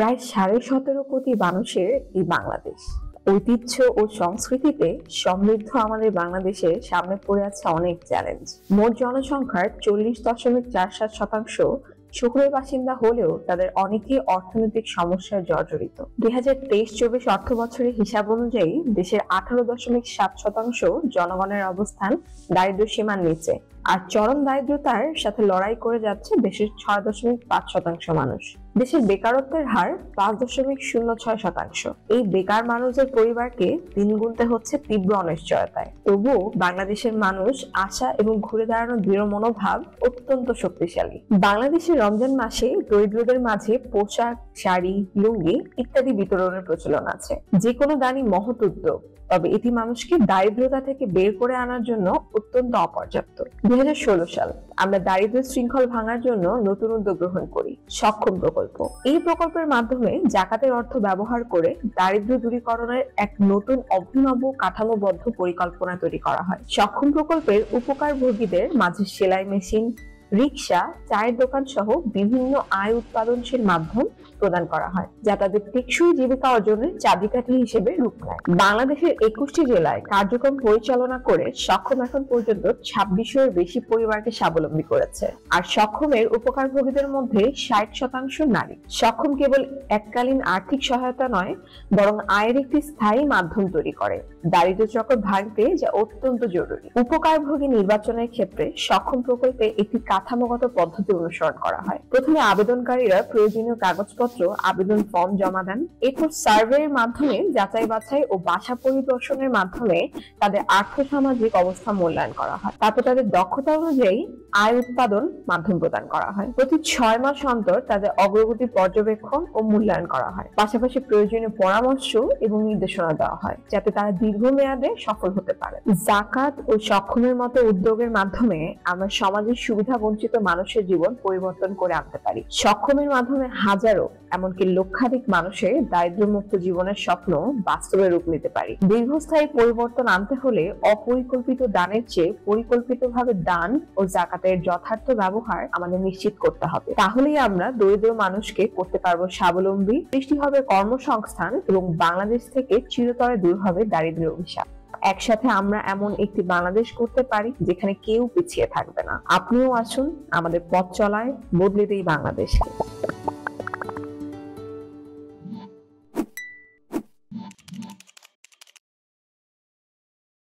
প্রায় 17.5 কোটি মানুষের এই বাংলাদেশ। ঐতিহ্য ও সংস্কৃতিতে সমৃদ্ধ আমাদের বাংলাদেশের সামনে পড়ে আছে অনেক চ্যালেঞ্জ। মোট জনসংখ্যার 40.47% শহুরে বাসিন্দা হলেও তাদের অনেকেই অর্থনৈতিক সমস্যায় জর্জরিত। 2023-24 অর্থ বছরের হিসাব অনুযায়ী দেশের 18.7% জনগণের অবস্থান দারিদ্র্য সীমার নিচে, আর চরম দারিদ্রতার সাথে লড়াই করে যাচ্ছে দেশের 6.5% মানুষ। দেশের বেকারত্বের হার 5.06%। এই বেকার মানুষদের পরিবারকে দিন গুনতে হচ্ছে তীব্র অনিশ্চয়তায়। তবুও বাংলাদেশের মানুষ আশা এবং ঘুরে দাঁড়ানোর দৃঢ় মনোভাব অত্যন্ত শক্তিশালী। বাংলাদেশের রমজান মাসে দরিদ্রদের মাঝে পোশাক, শাড়ি, লুঙ্গি ইত্যাদি বিতরণের প্রচলন আছে। যে কোনো দানই মহৎ উদ্যোগ, তবে এটি মানুষকে দারিদ্রতা থেকে বের করে আনার জন্য অত্যন্ত অপর্যাপ্ত। 2016 সাল আমরা দারিদ্র শৃঙ্খল ভাঙার জন্য নতুন উদ্যোগ গ্রহণ করি, সক্ষম প্রকল্প। এই প্রকল্পের মাধ্যমে জাকাতের অর্থ ব্যবহার করে দারিদ্র দূরীকরণের এক নতুন অভিনব কাঠামোবদ্ধ পরিকল্পনা তৈরি করা হয়। সক্ষম প্রকল্পের উপকারভোগীদের মাঝে সেলাই মেশিন, রিক্সা, চায়ের দোকান সহ বিভিন্ন আয় উৎপাদনশীল মাধ্যম প্রদান করা হয়, যা তাদের টেকসই জীবিকা অর্জনের চাবিকাঠি হিসেবে রূপ নেয়। বাংলাদেশের 21টি জেলায় কার্যক্রম পরিচালনা করে সক্ষম এখন পর্যন্ত 2600-এর বেশি পরিবারকে স্বাবলম্বী করেছে। আর সক্ষমের উপকারভোগীদের মধ্যে 60% নারী। সক্ষম কেবল এককালীন আর্থিক সহায়তা নয়, বরং আয়ের একটি স্থায়ী মাধ্যম তৈরি করে দারিদ্র চক্র ভাঙতে, যা অত্যন্ত জরুরি। উপকারভোগী নির্বাচনের ক্ষেত্রে সক্ষম প্রকল্পে একটি কাঠামোগত পদ্ধতি অনুসরণ করা হয়। প্রথমে আবেদনকারীরা প্রয়োজনীয় কাগজপত্র, আবেদন ফর্ম জমা দেন। এরপর সার্ভের মাধ্যমে যাচাই বাছাই ও বাসা পরিদর্শনের মাধ্যমে তাদের আর্থসামাজিক অবস্থা মূল্যায়ন করা হয়। তারপর তাদের দক্ষতা অনুযায়ী আয় উৎপাদন মাধ্যম প্রদান করা হয়। প্রতি 6 মাস অন্তর তাদের অগ্রগতি পর্যবেক্ষণ ও মূল্যায়ন করা হয়। পাশাপাশি প্রয়োজনীয় পরামর্শ এবং নির্দেশনা দেওয়া হয়, যাতে তারা দীর্ঘমেয়াদে সফল হতে পারে। জাকাত ও সক্ষমের মতো উদ্যোগের মাধ্যমে আমরা সমাজের সুবিধা বঞ্চিত মানুষের জীবন পরিবর্তন করে আনতে পারি। সক্ষমের মাধ্যমে হাজারো, এমনকি লক্ষাধিক মানুষের দারিদ্র্যমুক্ত জীবনের স্বপ্ন বাস্তবে রূপ নিতে পারি। দীর্ঘস্থায়ী পরিবর্তন আনতে হলে অপরিকল্পিত দানের চেয়ে পরিকল্পিতভাবে দান ও জাকাতের যথার্থ ব্যবহার আমাদের নিশ্চিত করতে হবে। তাহলেই আমরা দরিদ্র মানুষকে করতে পারবো স্বাবলম্বী, সৃষ্টি হবে কর্মসংস্থান এবং বাংলাদেশ থেকে চিরতরে দূর হবে দারিদ্র্যের অভিশাপ। একসাথে আমরা এমন একটি বাংলাদেশ করতে পারি যেখানে কেউ পিছিয়ে থাকবে না। আপনিও আসুন আমাদের পথ চলায়, বদলে দেই বাংলাদেশকে।